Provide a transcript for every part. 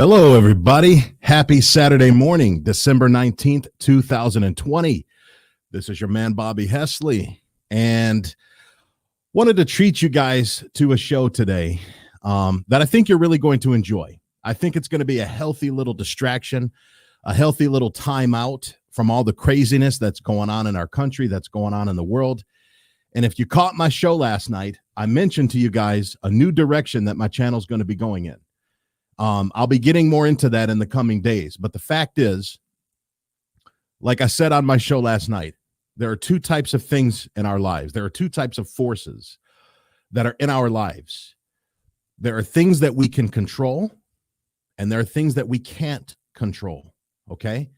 Hello, everybody. Happy Saturday morning, December 19th, 2020. This is your man, Bobby Hesley, and wanted to treat you guys to a show today that I think you're really going to enjoy. I think it's going to be a healthy little distraction, a healthy little time out from all the craziness that's going on in our country, that's going on in the world. And if you caught my show last night, I mentioned to you guys a new direction that my channel is going to be going in. I'll be getting more into that in the coming days. But the fact is, like I said on my show last night, there are two types of things in our lives. There are two types of forces that are in our lives. There are things that we can control, and there are things that we can't control. Okay?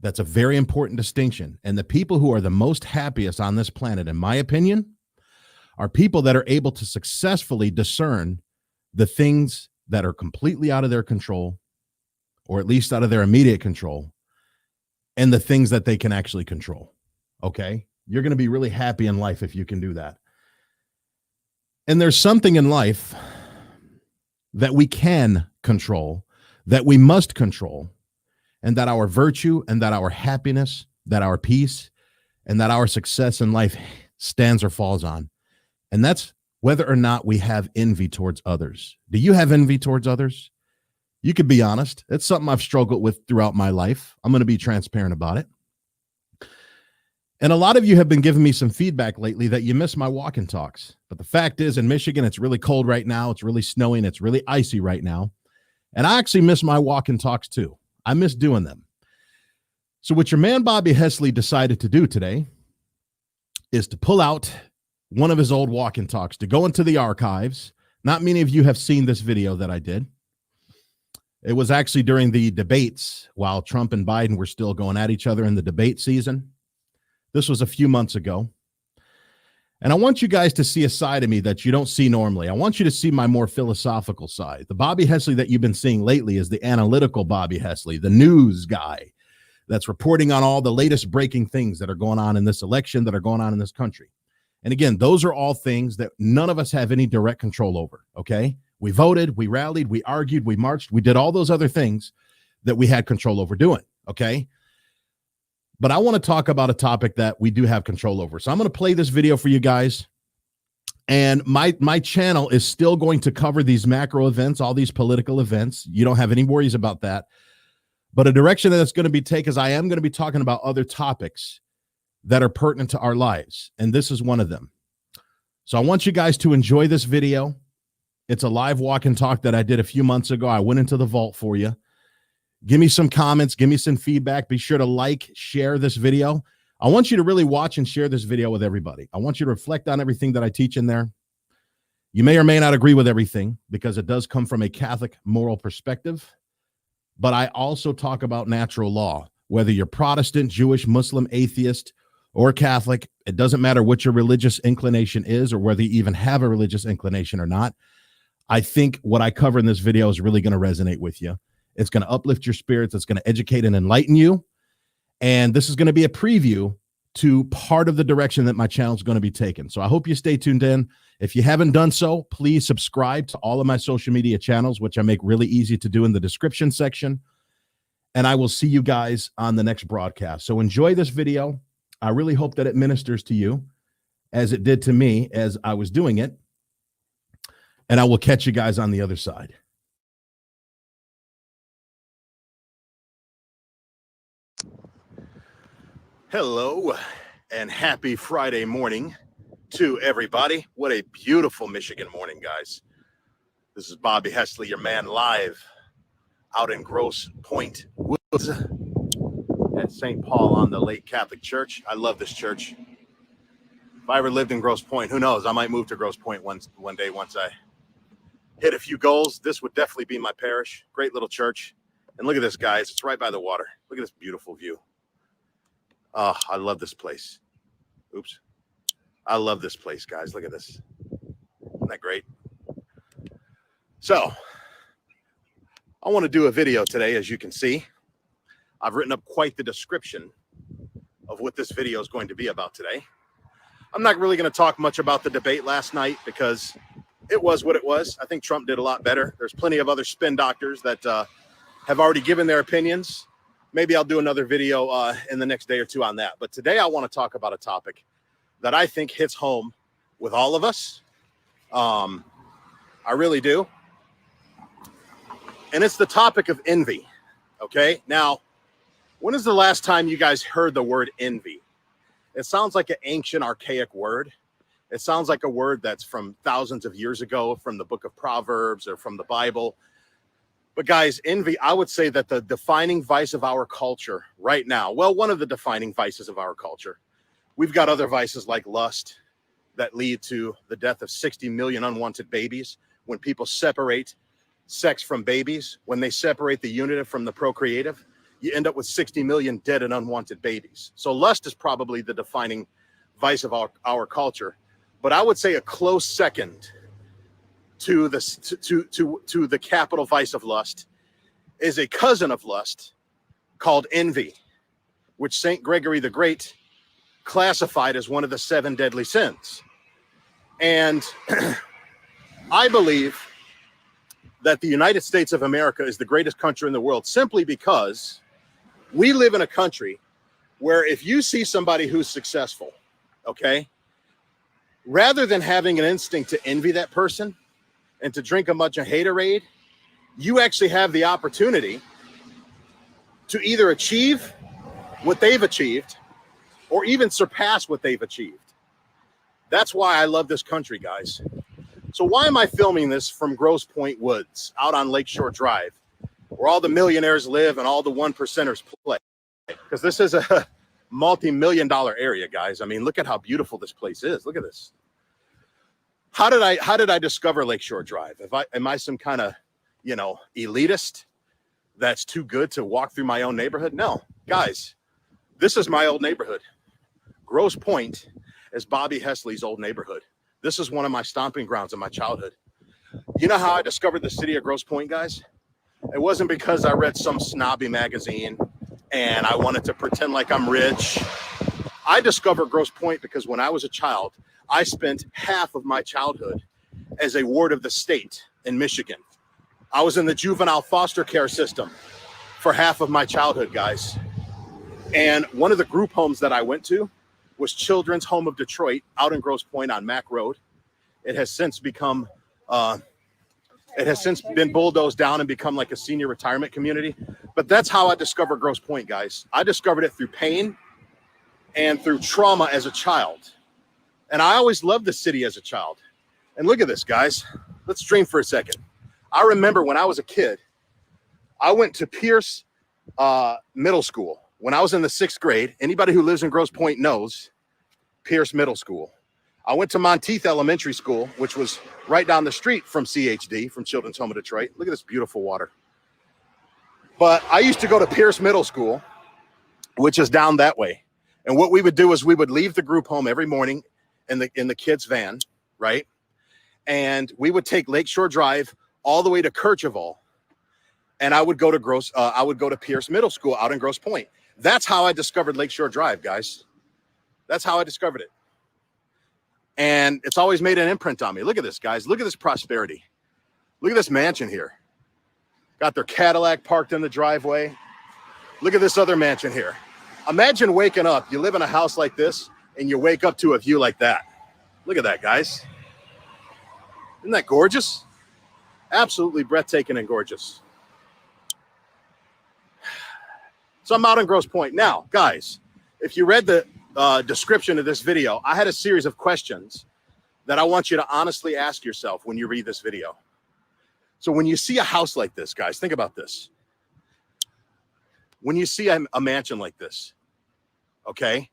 That's a very important distinction. And the people who are the most happiest on this planet, in my opinion, are people that are able to successfully discern the things that are completely out of their control, or at least out of their immediate control, and the things that they can actually control. Okay? You're going to be really happy in life if you can do that. And there's something in life that we can control, that we must control, and that our virtue and that our happiness, that our peace, and that our success in life stands or falls on. And that's whether or not we have envy towards others. Do you have envy towards others? You could be honest. It's something I've struggled with throughout my life. I'm going to be transparent about it. And a lot of you have been giving me some feedback lately that you miss my walk and talks. But the fact is, in Michigan, it's really cold right now. It's really snowing. It's really icy right now. And I actually miss my walk and talks too. I miss doing them. So what your man Bobby Hesley decided to do today is to pull out one of his old walk and talks, to go into the archives. Not many of you have seen this video that I did. It was actually during the debates while Trump and Biden were still going at each other in the debate season. This was a few months ago. And I want you guys to see a side of me that you don't see normally. I want you to see my more philosophical side. The Bobby Hesley that you've been seeing lately is the analytical Bobby Hesley, the news guy that's reporting on all the latest breaking things that are going on in this election, that are going on in this country. And again, those are all things that none of us have any direct control over, okay? We voted, we rallied, we argued, we marched, we did all those other things that we had control over doing, okay? But I want to talk about a topic that we do have control over. So I'm going to play this video for you guys. And my channel is still going to cover these macro events, all these political events. You don't have any worries about that. But a direction that it's going to be taken is I am going to be talking about other topics that are pertinent to our lives. And this is one of them. So I want you guys to enjoy this video. It's a live walk and talk that I did a few months ago. I went into the vault for you. Give me some comments. Give me some feedback. Be sure to like, share this video. I want you to really watch and share this video with everybody. I want you to reflect on everything that I teach in there. You may or may not agree with everything because it does come from a Catholic moral perspective. But I also talk about natural law, whether you're Protestant, Jewish, Muslim, atheist, or Catholic. It doesn't matter what your religious inclination is or whether you even have a religious inclination or not. I think what I cover in this video is really going to resonate with you. It's going to uplift your spirits. It's going to educate and enlighten you. And this is going to be a preview to part of the direction that my channel is going to be taken. So I hope you stay tuned in. If you haven't done so, please subscribe to all of my social media channels, which I make really easy to do in the description section. And I will see you guys on the next broadcast. So enjoy this video. I really hope that it ministers to you as it did to me as I was doing it. And I will catch you guys on the other side. Hello and happy Friday morning to everybody. What a beautiful Michigan morning, guys. This is Bobby Hesley, your man, live out in Grosse Pointe Woods at St. Paul on the Lake Catholic Church. I love this church. If I ever lived in Grosse Pointe, who knows? I might move to Grosse Pointe one day once I hit a few goals. This would definitely be my parish. Great little church. And look at this, guys. It's right by the water. Look at this beautiful view. Oh, I love this place. Oops. I love this place, guys. Look at this. Isn't that great? So, I want to do a video today, as you can see. I've written up quite the description of what this video is going to be about today. I'm not really going to talk much about the debate last night because it was what it was. I think Trump did a lot better. There's plenty of other spin doctors that have already given their opinions. Maybe I'll do another video in the next day or two on that. But today I want to talk about a topic that I think hits home with all of us. I really do. And it's the topic of envy. Okay. Now, when is the last time you guys heard the word envy? It sounds like an ancient, archaic word. It sounds like a word that's from thousands of years ago, from the book of Proverbs or from the Bible. But guys, envy, I would say that the defining vice of our culture right now, well, one of the defining vices of our culture, we've got other vices like lust that lead to the death of 60 million unwanted babies. When people separate sex from babies, when they separate the unitive from the procreative, you end up with 60 million dead and unwanted babies. So lust is probably the defining vice of our culture. But I would say a close second to the capital vice of lust is a cousin of lust called envy, which St. Gregory the Great classified as one of the 7 deadly sins. And I believe that the United States of America is the greatest country in the world simply because we live in a country where if you see somebody who's successful, okay, rather than having an instinct to envy that person and to drink a bunch of haterade, you actually have the opportunity to either achieve what they've achieved or even surpass what they've achieved. That's why I love this country, guys. So why am I filming this from Grosse Pointe Woods out on Lakeshore Drive, where all the millionaires live and all the 1%ers play? Because this is a multi-million-dollar area, guys. I mean, look at how beautiful this place is. Look at this. How did I discover Lakeshore Drive? Am I some kind of, elitist that's too good to walk through my own neighborhood? No, guys, this is my old neighborhood. Grosse Pointe is Bobby Hesley's old neighborhood. This is one of my stomping grounds in my childhood. You know how I discovered the city of Grosse Pointe, guys? It wasn't because I read some snobby magazine and I wanted to pretend like I'm rich. I discovered Grosse Pointe because when I was a child, I spent half of my childhood as a ward of the state in Michigan. I was in the juvenile foster care system for half of my childhood, guys. And one of the group homes that I went to was Children's Home of Detroit out in Grosse Pointe on Mack Road. It has since become, been bulldozed down and become like a senior retirement community. But that's how I discovered Grosse Pointe, guys. I discovered it through pain and through trauma as a child. And I always loved the city as a child. And look at this, guys. Let's dream for a second. I remember when I was a kid, I went to Pierce Middle School. When I was in the 6th grade, anybody who lives in Grosse Pointe knows Pierce Middle School. I went to Monteith Elementary School, which was right down the street from CHD, from Children's Home of Detroit. Look at this beautiful water. But I used to go to Pierce Middle School, which is down that way. And what we would do is we would leave the group home every morning in the kids' van, right? And we would take Lakeshore Drive all the way to Kercheval. And I would go to Pierce Middle School out in Grosse Pointe. That's how I discovered Lakeshore Drive, guys. That's how I discovered it. And it's always made an imprint on me. Look at this, guys. Look at this prosperity. Look at this mansion here. Got their Cadillac parked in the driveway. Look at this other mansion here. Imagine waking up. You live in a house like this, and you wake up to a view like that. Look at that, guys. Isn't that gorgeous? Absolutely breathtaking and gorgeous. So I'm out in Grosse Pointe. Now, guys, if you read the description of this video, I had a series of questions that I want you to honestly ask yourself when you read this video. So when you see a house like this, guys, think about this. When you see a mansion like this, okay,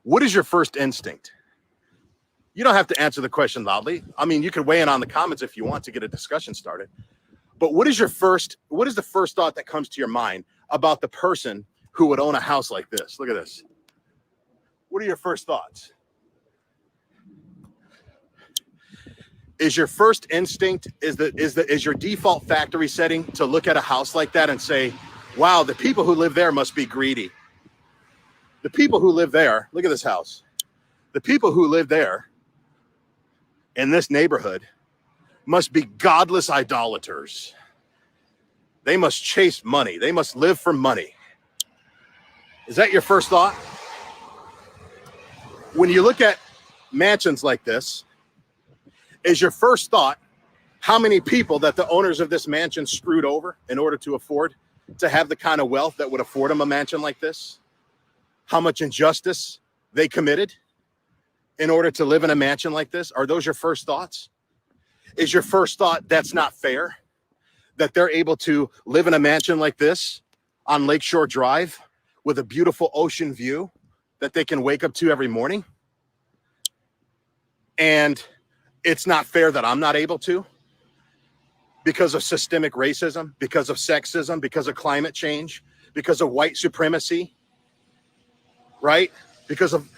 what is your first instinct? You don't have to answer the question loudly. I mean, you could weigh in on the comments if you want to get a discussion started. But what is the first thought that comes to your mind about the person who would own a house like this? Look at this. What are your first thoughts? Is your first instinct, is your default factory setting to look at a house like that and say, wow, the people who live there must be greedy. The people who live there, look at this house. The people who live there in this neighborhood must be godless idolaters. They must chase money. They must live for money. Is that your first thought? When you look at mansions like this, is your first thought how many people that the owners of this mansion screwed over in order to afford to have the kind of wealth that would afford them a mansion like this? How much injustice they committed in order to live in a mansion like this? Are those your first thoughts? Is your first thought that's not fair? That they're able to live in a mansion like this on Lakeshore Drive with a beautiful ocean view that they can wake up to every morning? And it's not fair that I'm not able to because of systemic racism, because of sexism, because of climate change, because of white supremacy, right? Because of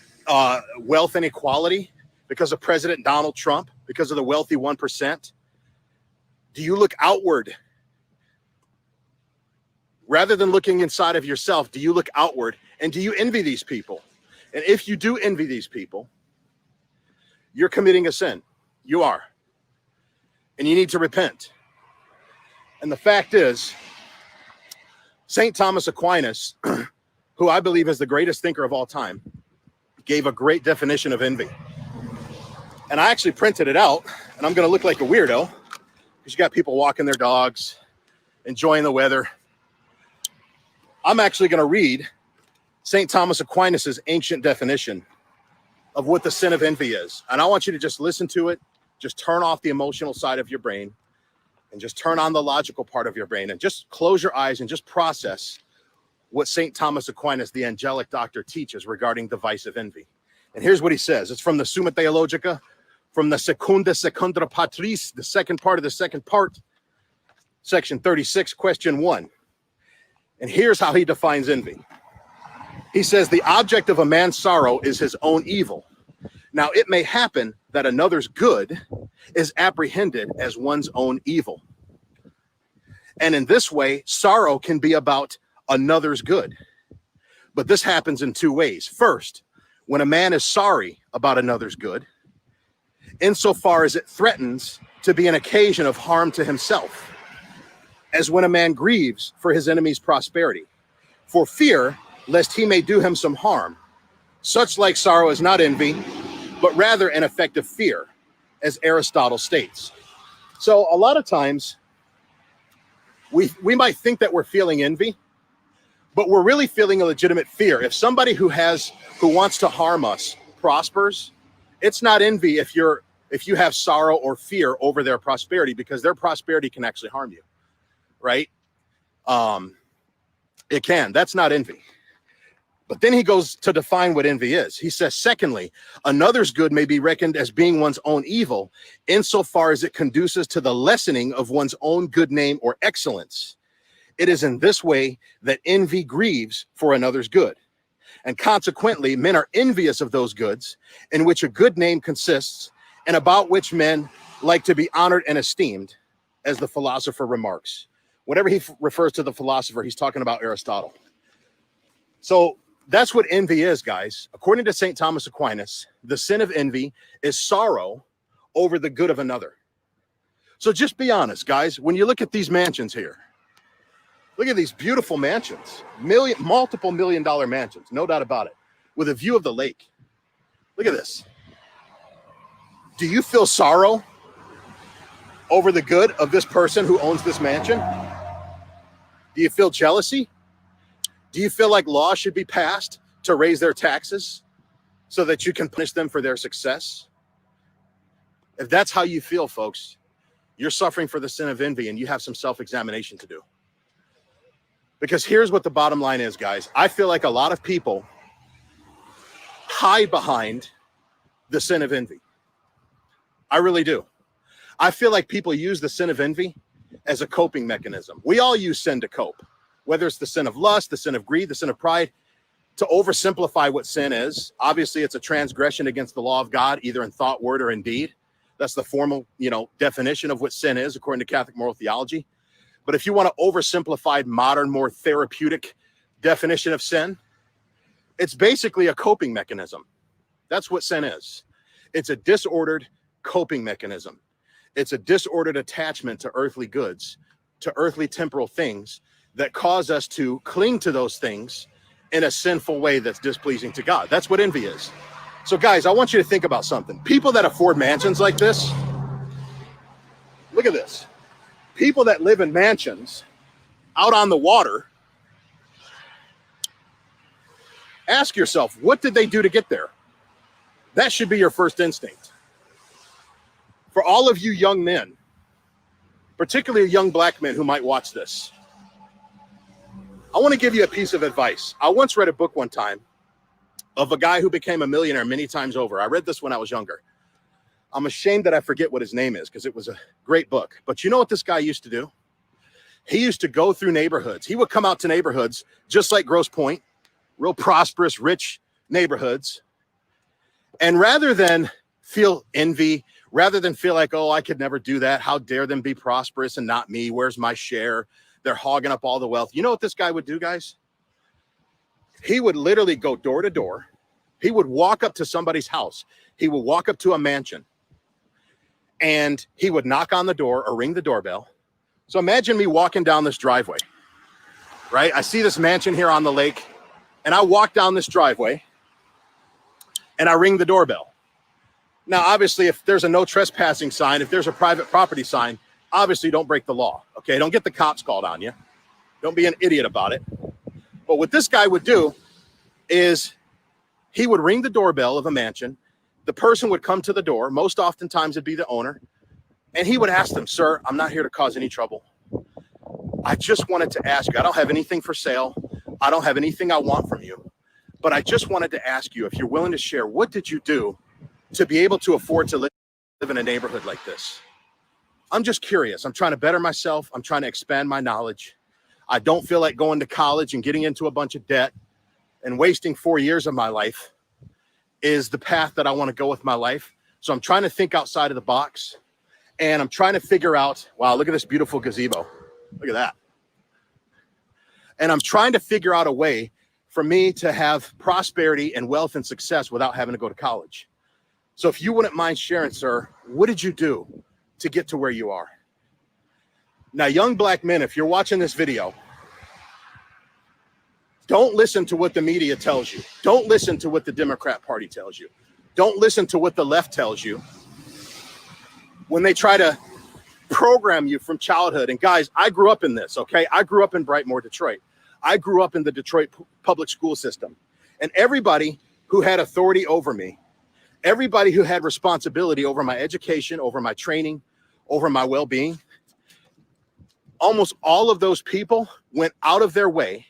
wealth inequality, because of President Donald Trump, because of the wealthy 1%. Do you look outward? Rather than looking inside of yourself, do you look outward and do you envy these people? And if you do envy these people, you're committing a sin. You are. And you need to repent. And the fact is, St. Thomas Aquinas, who I believe is the greatest thinker of all time, gave a great definition of envy. And I actually printed it out, and I'm going to look like a weirdo because you got people walking their dogs, enjoying the weather. I'm actually going to read St. Thomas Aquinas' ancient definition of what the sin of envy is. And I want you to just listen to it, just turn off the emotional side of your brain, and just turn on the logical part of your brain, and just close your eyes and just process what St. Thomas Aquinas, the angelic doctor, teaches regarding the vice of envy. And here's what he says. It's from the Summa Theologica, from the Secunda Patris, the second part of the second part, section 36, question 1. And here's how he defines envy. He says, the object of a man's sorrow is his own evil. Now, it may happen that another's good is apprehended as one's own evil. And in this way, sorrow can be about another's good. But this happens in two ways. First, when a man is sorry about another's good, insofar as it threatens to be an occasion of harm to himself, as when a man grieves for his enemy's prosperity, for fear lest he may do him some harm. Such like sorrow is not envy, but rather an effect of fear, as Aristotle states. So a lot of times we might think that we're feeling envy, but we're really feeling a legitimate fear. If somebody who wants to harm us prospers, it's not envy if you have sorrow or fear over their prosperity, because their prosperity can actually harm you, right? It can. That's not envy. But then he goes to define what envy is. He says, secondly, another's good may be reckoned as being one's own evil, insofar as it conduces to the lessening of one's own good name or excellence. It is in this way that envy grieves for another's good. And consequently, men are envious of those goods in which a good name consists, and about which men like to be honored and esteemed, as the philosopher remarks. Whenever he refers to the philosopher, he's talking about Aristotle. So that's what envy is, guys. According to St. Thomas Aquinas, the sin of envy is sorrow over the good of another. So just be honest, guys. When you look at these mansions here, look at these beautiful mansions, multiple million-dollar mansions, no doubt about it, with a view of the lake. Look at this. Do you feel sorrow over the good of this person who owns this mansion? Do you feel jealousy? Do you feel like laws should be passed to raise their taxes so that you can punish them for their success? If that's how you feel, folks, you're suffering for the sin of envy, and you have some self-examination to do. Because here's what the bottom line is, guys. I feel like a lot of people hide behind the sin of envy. I really do. I feel like people use the sin of envy as a coping mechanism. We all use sin to cope, whether it's the sin of lust, the sin of greed, the sin of pride. To oversimplify what sin is, obviously it's a transgression against the law of God, either in thought, word, or in deed. That's the formal, definition of what sin is, according to Catholic moral theology. But if you want an oversimplified, modern, more therapeutic definition of sin, it's basically a coping mechanism. That's what sin is. It's a disordered coping mechanism. It's a disordered attachment to earthly goods, to earthly temporal things that cause us to cling to those things in a sinful way that's displeasing to God. That's what envy is. So guys, I want you to think about something. People that afford mansions like this, look at this. People that live in mansions out on the water, ask yourself, what did they do to get there? That should be your first instinct. For all of you young men, particularly young black men who might watch this, I want to give you a piece of advice. I once read a book one time of a guy who became a millionaire many times over. I read this when I was younger. I'm ashamed that I forget what his name is because it was a great book. But you know what this guy used to do? He used to go through neighborhoods. He would come out to neighborhoods just like Grosse Pointe, real prosperous, rich neighborhoods. And rather than feel envy, rather than feel like, oh, I could never do that. How dare them be prosperous and not me? Where's my share? They're hogging up all the wealth. You know what this guy would do, guys? He would literally go door to door. He would walk up to somebody's house. He would walk up to a mansion. And he would knock on the door or ring the doorbell. So imagine me walking down this driveway, right? I see this mansion here on the lake, and I walk down this driveway, and I ring the doorbell. Now, obviously, if there's a no trespassing sign, if there's a private property sign, obviously don't break the law, okay? Don't get the cops called on you. Don't be an idiot about it. But what this guy would do is he would ring the doorbell of a mansion. The person would come to the door. Most oftentimes it'd be the owner. And he would ask them, sir, I'm not here to cause any trouble. I just wanted to ask you, I don't have anything for sale. I don't have anything I want from you. But I just wanted to ask you if you're willing to share, what did you do to be able to afford to live in a neighborhood like this? I'm just curious. I'm trying to better myself. I'm trying to expand my knowledge. I don't feel like going to college and getting into a bunch of debt and wasting 4 years of my life is the path that I want to go with my life. So I'm trying to think outside of the box, and I'm trying to figure out, wow, look at this beautiful gazebo. Look at that. And I'm trying to figure out a way for me to have prosperity and wealth and success without having to go to college. So if you wouldn't mind sharing, sir, what did you do to get to where you are? Now, young black men, if you're watching this video, don't listen to what the media tells you. Don't listen to what the Democrat Party tells you. Don't listen to what the left tells you when they try to program you from childhood. And guys, I grew up in this, okay? I grew up in Brightmoor, Detroit. I grew up in the Detroit public school system. And everybody who had authority over me, everybody who had responsibility over my education, over my training, over my well-being, almost all of those people went out of their way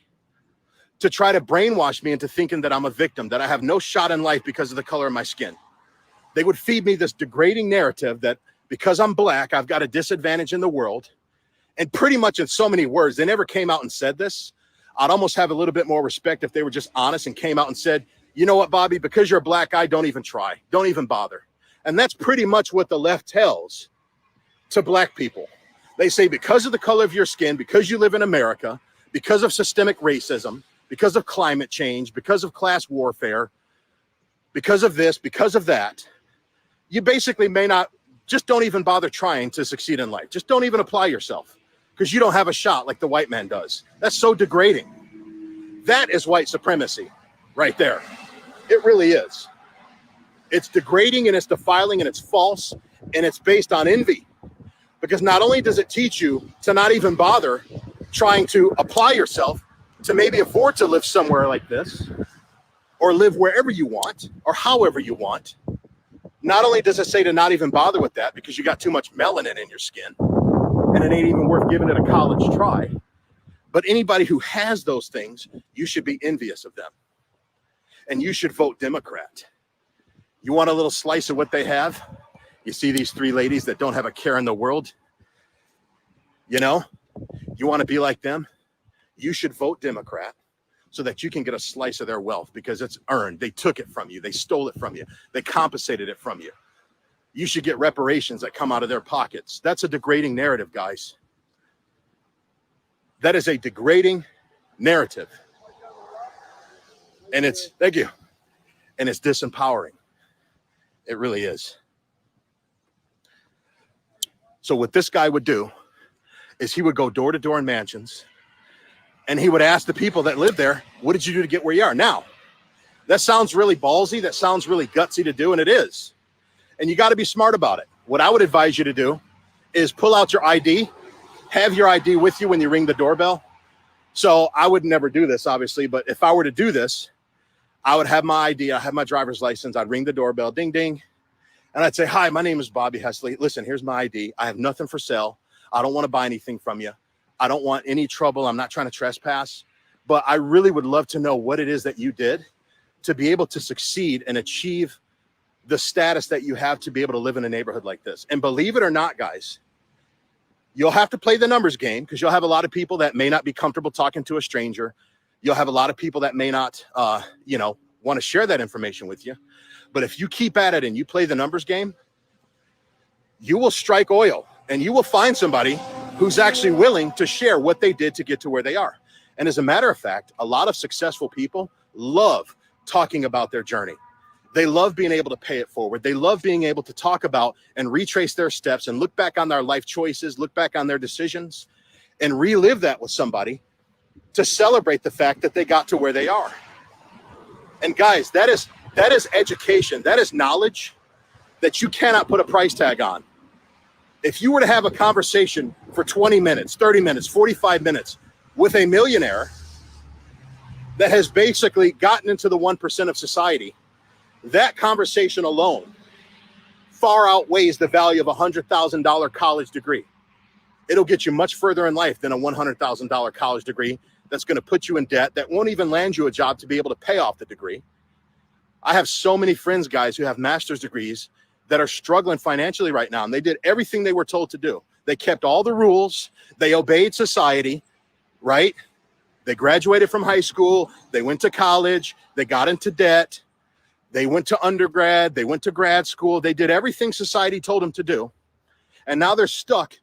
to try to brainwash me into thinking that I'm a victim, that I have no shot in life because of the color of my skin. They would feed me this degrading narrative that because I'm black, I've got a disadvantage in the world. And pretty much in so many words, they never came out and said this. I'd almost have a little bit more respect if they were just honest and came out and said, you know what, Bobby, because you're a black guy, don't even try. Don't even bother. And that's pretty much what the left tells to black people. They say, because of the color of your skin, because you live in America, because of systemic racism, because of climate change, because of class warfare, because of this, because of that, you basically may not, just don't even bother trying to succeed in life. Just don't even apply yourself because you don't have a shot like the white man does. That's so degrading. That is white supremacy right there. It really is. It's degrading and it's defiling and it's false and it's based on envy. Because not only does it teach you to not even bother trying to apply yourself to maybe afford to live somewhere like this or live wherever you want or however you want. Not only does it say to not even bother with that because you got too much melanin in your skin and it ain't even worth giving it a college try, but anybody who has those things, you should be envious of them and you should vote Democrat. You want a little slice of what they have? You see these three ladies that don't have a care in the world? You know, you want to be like them? You should vote Democrat so that you can get a slice of their wealth because it's earned. They took it from you. They stole it from you. They compensated it from you. You should get reparations that come out of their pockets. That's a degrading narrative, guys. That is a degrading narrative. And it's, thank you. And it's disempowering. It really is. So what this guy would do is he would go door to door in mansions, and he would ask the people that live there, what did you do to get where you are? Now, that sounds really ballsy. That sounds really gutsy to do, and it is. And you got to be smart about it. What I would advise you to do is pull out your ID, have your ID with you when you ring the doorbell. So I would never do this, obviously, but if I were to do this, I would have my ID, I have my driver's license, I'd ring the doorbell, ding, ding. And I'd say, hi, my name is Bobby Hesley. Listen, here's my ID. I have nothing for sale. I don't want to buy anything from you. I don't want any trouble. I'm not trying to trespass, but I really would love to know what it is that you did to be able to succeed and achieve the status that you have to be able to live in a neighborhood like this. And believe it or not, guys, you'll have to play the numbers game because you'll have a lot of people that may not be comfortable talking to a stranger. You'll have a lot of people that may not, want to share that information with you. But if you keep at it and you play the numbers game, you will strike oil and you will find somebody who's actually willing to share what they did to get to where they are. And as a matter of fact, a lot of successful people love talking about their journey. They love being able to pay it forward. They love being able to talk about and retrace their steps and look back on their life choices, look back on their decisions, and relive that with somebody to celebrate the fact that they got to where they are. And guys, that is education. That is knowledge that you cannot put a price tag on. If you were to have a conversation for 20 minutes, 30 minutes, 45 minutes with a millionaire that has basically gotten into the 1% of society, that conversation alone far outweighs the value of a $100,000 college degree. It'll get you much further in life than a $100,000 college degree that's going to put you in debt, that won't even land you a job to be able to pay off the degree. I have so many friends, guys, who have master's degrees that are struggling financially right now, and they did everything they were told to do. They kept all the rules. They obeyed society, right? They graduated from high school. They went to college. They got into debt. They went to undergrad. They went to grad school. They did everything society told them to do. And now they're stuck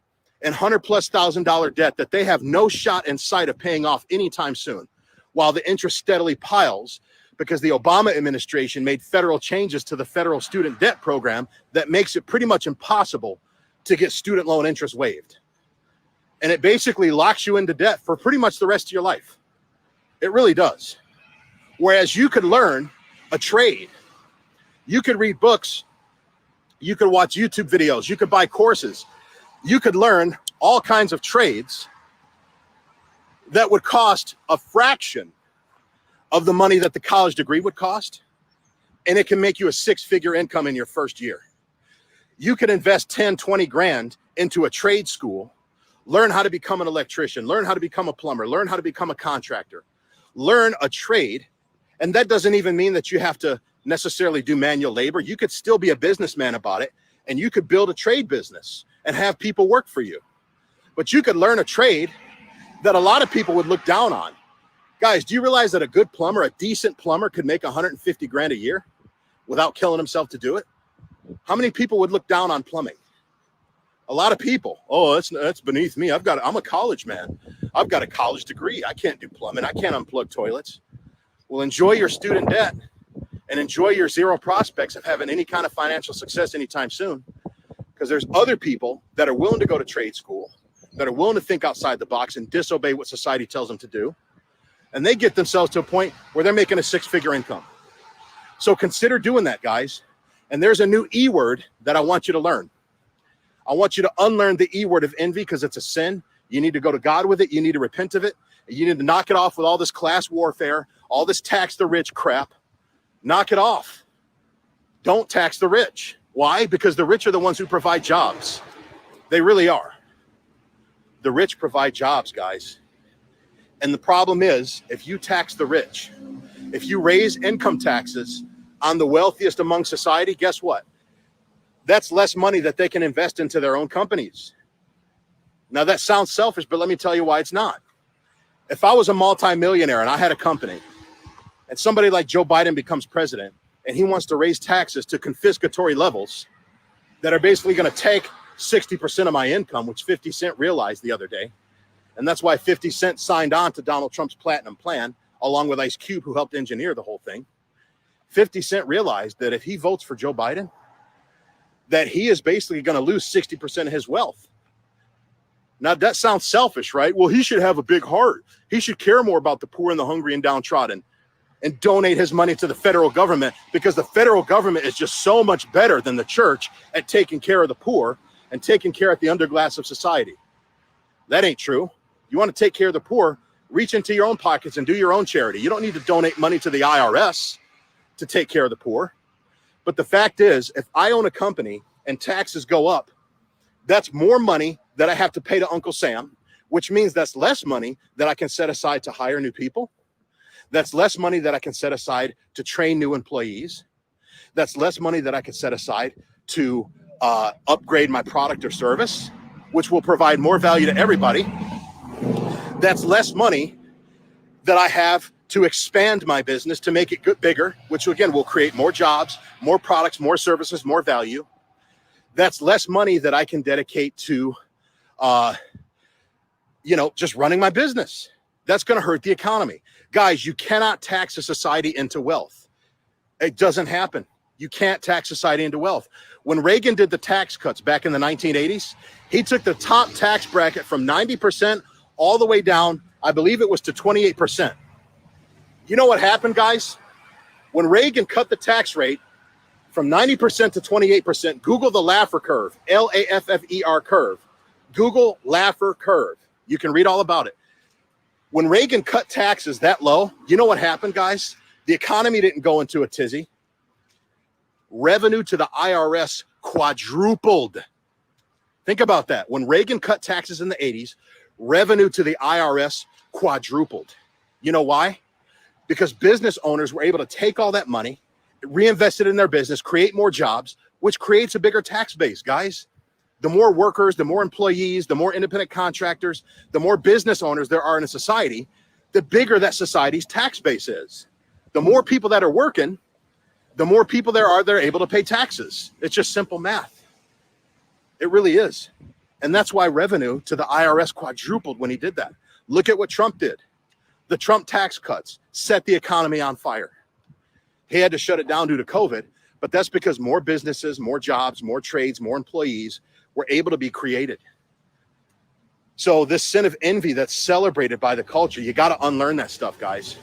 in $100,000+ debt that they have no shot in sight of paying off anytime soon, while the interest steadily piles because the Obama administration made federal changes to the federal student debt program that makes it pretty much impossible to get student loan interest waived. And it basically locks you into debt for pretty much the rest of your life. It really does. Whereas you could learn a trade, you could read books, you could watch YouTube videos, you could buy courses, you could learn all kinds of trades that would cost a fraction of the money that the college degree would cost, and it can make you a six-figure income in your first year. You could invest 10, 20 grand into a trade school, learn how to become an electrician, learn how to become a plumber, learn how to become a contractor, learn a trade. And that doesn't even mean that you have to necessarily do manual labor. You could still be a businessman about it, and you could build a trade business and have people work for you. But you could learn a trade that a lot of people would look down on. Guys, do you realize that a good plumber, a decent plumber, could make 150 grand a year without killing himself to do it? How many people would look down on plumbing? A lot of people. Oh, that's beneath me. I'm a college man. I've got a college degree. I can't do plumbing. I can't unplug toilets. Well, enjoy your student debt and enjoy your zero prospects of having any kind of financial success anytime soon. Because there's other people that are willing to go to trade school, that are willing to think outside the box and disobey what society tells them to do. And they get themselves to a point where they're making a six-figure income. So consider doing that, guys. And there's a new E word that I want you to learn. I want you to unlearn the E word of envy because it's a sin. You need to go to God with it. You need to repent of it. You need to knock it off with all this class warfare, all this tax the rich crap. Knock it off. Don't tax the rich. Why? Because the rich are the ones who provide jobs. They really are. The rich provide jobs, guys. And the problem is, if you tax the rich, if you raise income taxes on the wealthiest among society, guess what? That's less money that they can invest into their own companies. Now, that sounds selfish, but let me tell you why it's not. If I was a multimillionaire and I had a company, and somebody like Joe Biden becomes president, and he wants to raise taxes to confiscatory levels that are basically going to take 60% of my income, which 50 Cent realized the other day. And that's why 50 Cent signed on to Donald Trump's Platinum Plan, along with Ice Cube, who helped engineer the whole thing. 50 Cent realized that if he votes for Joe Biden, that he is basically going to lose 60% of his wealth. Now, that sounds selfish, right? Well, he should have a big heart. He should care more about the poor and the hungry and downtrodden and donate his money to the federal government, because the federal government is just so much better than the church at taking care of the poor and taking care of the underclass of society. That ain't true. You want to take care of the poor, reach into your own pockets and do your own charity. You don't need to donate money to the IRS to take care of the poor. But the fact is, if I own a company and taxes go up, that's more money that I have to pay to Uncle Sam, which means that's less money that I can set aside to hire new people. That's less money that I can set aside to train new employees. That's less money that I can set aside to upgrade my product or service, which will provide more value to everybody. That's less money that I have to expand my business to make it bigger, which again will create more jobs, more products, more services, more value. That's less money that I can dedicate to, just running my business. That's going to hurt the economy. Guys, you cannot tax a society into wealth. It doesn't happen. You can't tax society into wealth. When Reagan did the tax cuts back in the 1980s, he took the top tax bracket from 90% all the way down, I believe it was to 28%. You know what happened, guys? When Reagan cut the tax rate from 90% to 28%, Google the Laffer curve, L-A-F-F-E-R curve. Google Laffer curve. You can read all about it. When Reagan cut taxes that low, you know what happened, guys? The economy didn't go into a tizzy. Revenue to the IRS quadrupled. Think about that. When Reagan cut taxes in the 80s, revenue to the IRS quadrupled. You know why? Because business owners were able to take all that money, reinvest it in their business, create more jobs, which creates a bigger tax base, guys. The more workers, the more employees, the more independent contractors, the more business owners there are in a society, the bigger that society's tax base is. The more people that are working, the more people there are that are able to pay taxes. It's just simple math. It really is. And that's why revenue to the IRS quadrupled when he did that. Look at what Trump did. The Trump tax cuts set the economy on fire. He had to shut it down due to COVID, but that's because more businesses, more jobs, more trades, more employees were able to be created. So this sin of envy that's celebrated by the culture, you got to unlearn that stuff, guys.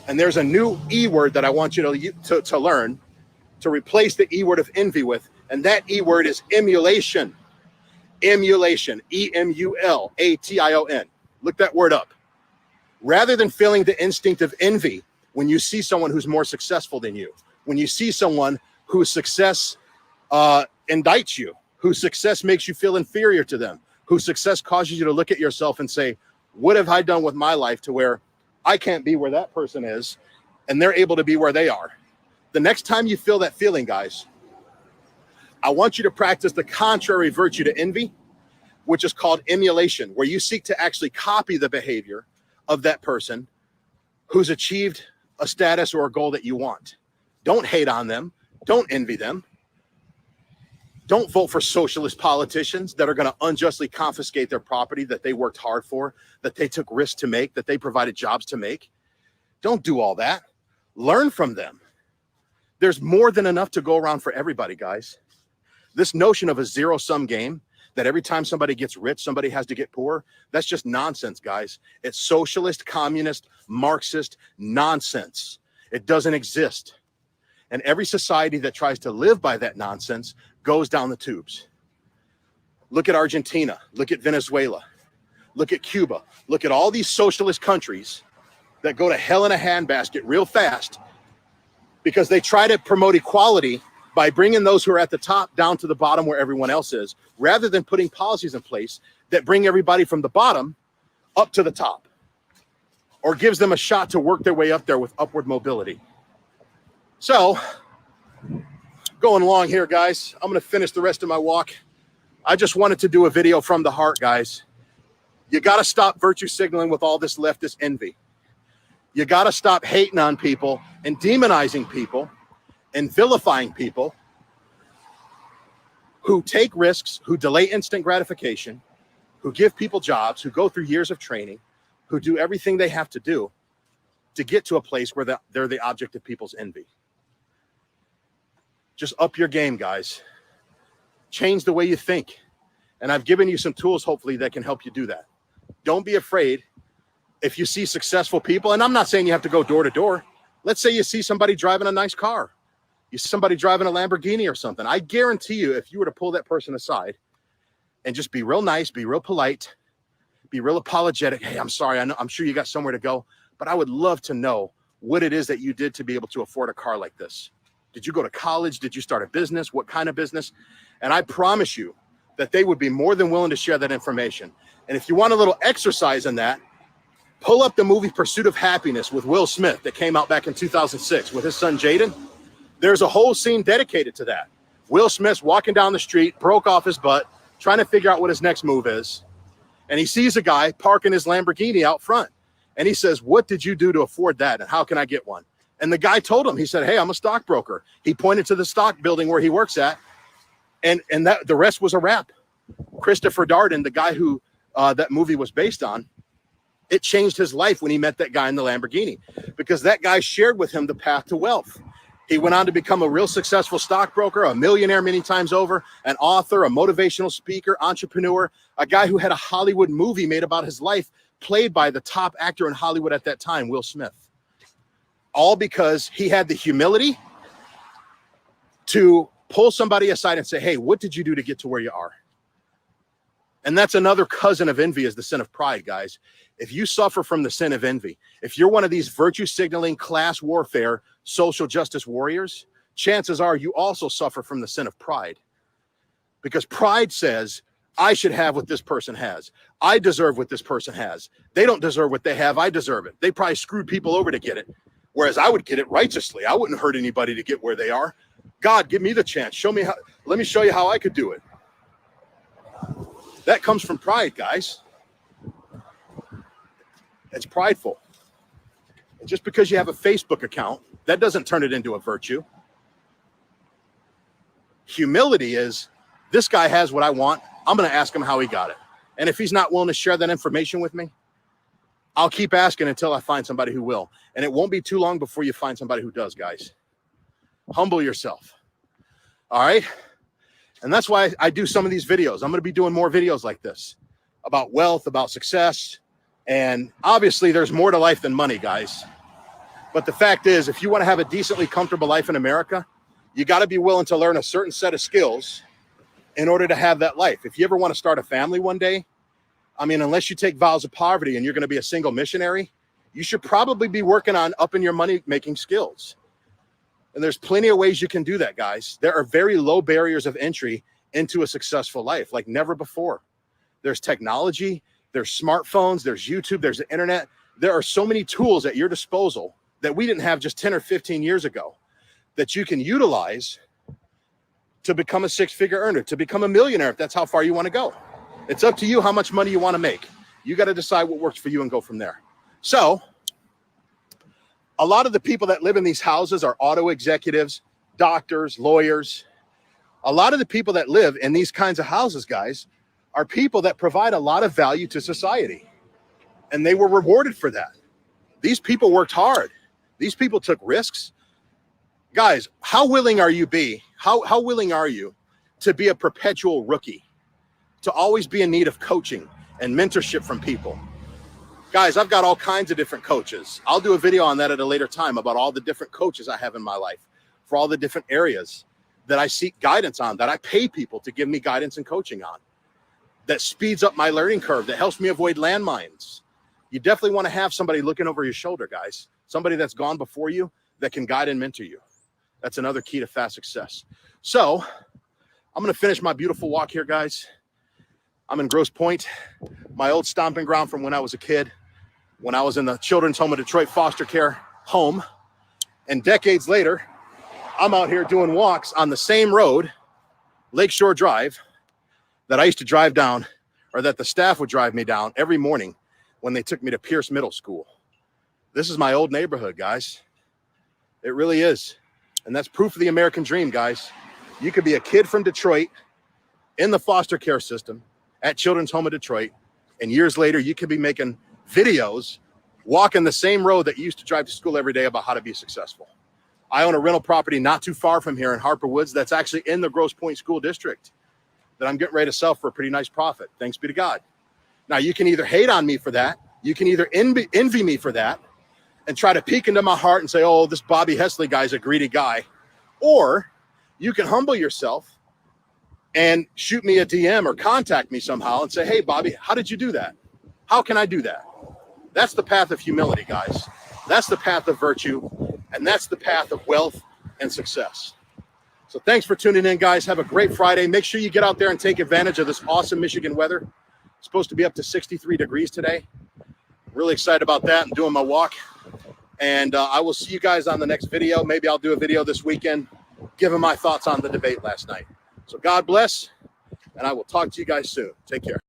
And there's a new E word that I want you to learn to replace the E word of envy with, and that E word is emulation. Emulation, E-M-U-L-A-T-I-O-N. Look that word up. Rather than feeling the instinct of envy when you see someone who's more successful than you, when you see someone whose success indicts you, whose success makes you feel inferior to them, whose success causes you to look at yourself and say, what have I done with my life to where I can't be where that person is and they're able to be where they are? The next time you feel that feeling, guys, I want you to practice the contrary virtue to envy, which is called emulation, where you seek to actually copy the behavior of that person who's achieved a status or a goal that you want. Don't hate on them. Don't envy them. Don't vote for socialist politicians that are going to unjustly confiscate their property that they worked hard for, that they took risks to make, that they provided jobs to make. Don't do all that. Learn from them. There's more than enough to go around for everybody, guys. This notion of a zero-sum game, that every time somebody gets rich, somebody has to get poor, that's just nonsense, guys. It's socialist, communist, Marxist nonsense. It doesn't exist. And every society that tries to live by that nonsense goes down the tubes. Look at Argentina. Look at Venezuela. Look at Cuba. Look at all these socialist countries that go to hell in a handbasket real fast because they try to promote equality by bringing those who are at the top down to the bottom where everyone else is, rather than putting policies in place that bring everybody from the bottom up to the top, or gives them a shot to work their way up there with upward mobility. So, going along here, guys, I'm going to finish the rest of my walk. I just wanted to do a video from the heart, guys. You got to stop virtue signaling with all this leftist envy. You got to stop hating on people and demonizing people and vilifying people who take risks, who delay instant gratification, who give people jobs, who go through years of training, who do everything they have to do to get to a place where they're the object of people's envy. Just up your game, guys. Change the way you think. And I've given you some tools, hopefully, that can help you do that. Don't be afraid if you see successful people. And I'm not saying you have to go door to door. Let's say you see somebody driving a nice car. You see somebody driving a Lamborghini or something. I guarantee you, if you were to pull that person aside and just be real nice, be real polite, be real apologetic. Hey, I'm sorry. I'm sure you got somewhere to go, but I would love to know what it is that you did to be able to afford a car like this. Did you go to college? Did you start a business? What kind of business? And I promise you that they would be more than willing to share that information. And if you want a little exercise in that, pull up the movie Pursuit of Happiness with Will Smith that came out back in 2006 with his son Jaden. There's a whole scene dedicated to that. Will Smith's walking down the street, broke off his butt, trying to figure out what his next move is. And he sees a guy parking his Lamborghini out front. And he says, what did you do to afford that? And how can I get one? And the guy told him, he said, hey, I'm a stockbroker. He pointed to the stock building where he works at. And that the rest was a wrap. Christopher Darden, the guy who that movie was based on, it changed his life when he met that guy in the Lamborghini, because that guy shared with him the path to wealth. He went on to become a real successful stockbroker, a millionaire many times over, an author, a motivational speaker, entrepreneur, a guy who had a Hollywood movie made about his life, played by the top actor in Hollywood at that time, Will Smith. All because he had the humility to pull somebody aside and say, hey, what did you do to get to where you are? And that's another cousin of envy, is the sin of pride, guys. If you suffer from the sin of envy, if you're one of these virtue signaling, class warfare, social justice warriors, chances are you also suffer from the sin of pride. Because pride says, I should have what this person has. I deserve what this person has. They don't deserve what they have. I deserve it. They probably screwed people over to get it. Whereas I would get it righteously. I wouldn't hurt anybody to get where they are. God, give me the chance. Show me how. Let me show you how I could do it. That comes from pride, guys. It's prideful. And just because you have a Facebook account, that doesn't turn it into a virtue. Humility is, this guy has what I want. I'm going to ask him how he got it. And if he's not willing to share that information with me, I'll keep asking until I find somebody who will. And it won't be too long before you find somebody who does, guys. Humble yourself. All right? And that's why I do some of these videos. I'm going to be doing more videos like this about wealth, about success. And obviously there's more to life than money, guys. But the fact is, if you want to have a decently comfortable life in America, you got to be willing to learn a certain set of skills in order to have that life. If you ever want to start a family one day, I mean, unless you take vows of poverty and you're going to be a single missionary, you should probably be working on upping your money-making skills. And there's plenty of ways you can do that, guys. There are very low barriers of entry into a successful life, like never before. There's technology, there's smartphones, there's YouTube, there's the internet. There are so many tools at your disposal that we didn't have just 10 or 15 years ago that you can utilize to become a six-figure earner, to become a millionaire, if that's how far you want to go. It's up to you how much money you want to make. You got to decide what works for you and go from there. So a lot of the people that live in these houses are auto executives, doctors, lawyers. A lot of the people that live in these kinds of houses, guys, are people that provide a lot of value to society. And they were rewarded for that. These people worked hard. These people took risks. Guys, how willing are you how willing are you to be a perpetual rookie? To always be in need of coaching and mentorship from people? Guys, I've got all kinds of different coaches. I'll do a video on that at a later time about all the different coaches I have in my life for all the different areas that I seek guidance on, that I pay people to give me guidance and coaching on, that speeds up my learning curve, that helps me avoid landmines. You definitely want to have somebody looking over your shoulder, guys. Somebody that's gone before you that can guide and mentor you. That's another key to fast success. So I'm going to finish my beautiful walk here, guys. I'm in Grosse Pointe, my old stomping ground from when I was a kid, when I was in the Children's Home of Detroit foster care home. And decades later, I'm out here doing walks on the same road, Lakeshore Drive, that I used to drive down, or that the staff would drive me down every morning when they took me to Pierce Middle School. This is my old neighborhood, guys. It really is. And that's proof of the American dream, guys. You could be a kid from Detroit in the foster care system at Children's Home of Detroit, and years later, you could be making videos, walking the same road that you used to drive to school every day about how to be successful. I own a rental property not too far from here in Harper Woods that's actually in the Grosse Pointe School District. that I'm getting ready to sell for a pretty nice profit. Thanks be to God. Now, you can either hate on me for that. You can either envy me for that and try to peek into my heart and say, oh, this Bobby Hesley guy's a greedy guy. Or you can humble yourself and shoot me a DM or contact me somehow and say, hey, Bobby, how did you do that? How can I do that? That's the path of humility, guys. That's the path of virtue. And that's the path of wealth and success. So thanks for tuning in, guys. Have a great Friday. Make sure you get out there and take advantage of this awesome Michigan weather. It's supposed to be up to 63 degrees today. Really excited about that and doing my walk. And I will see you guys on the next video. Maybe I'll do a video this weekend, giving my thoughts on the debate last night. So God bless, and I will talk to you guys soon. Take care.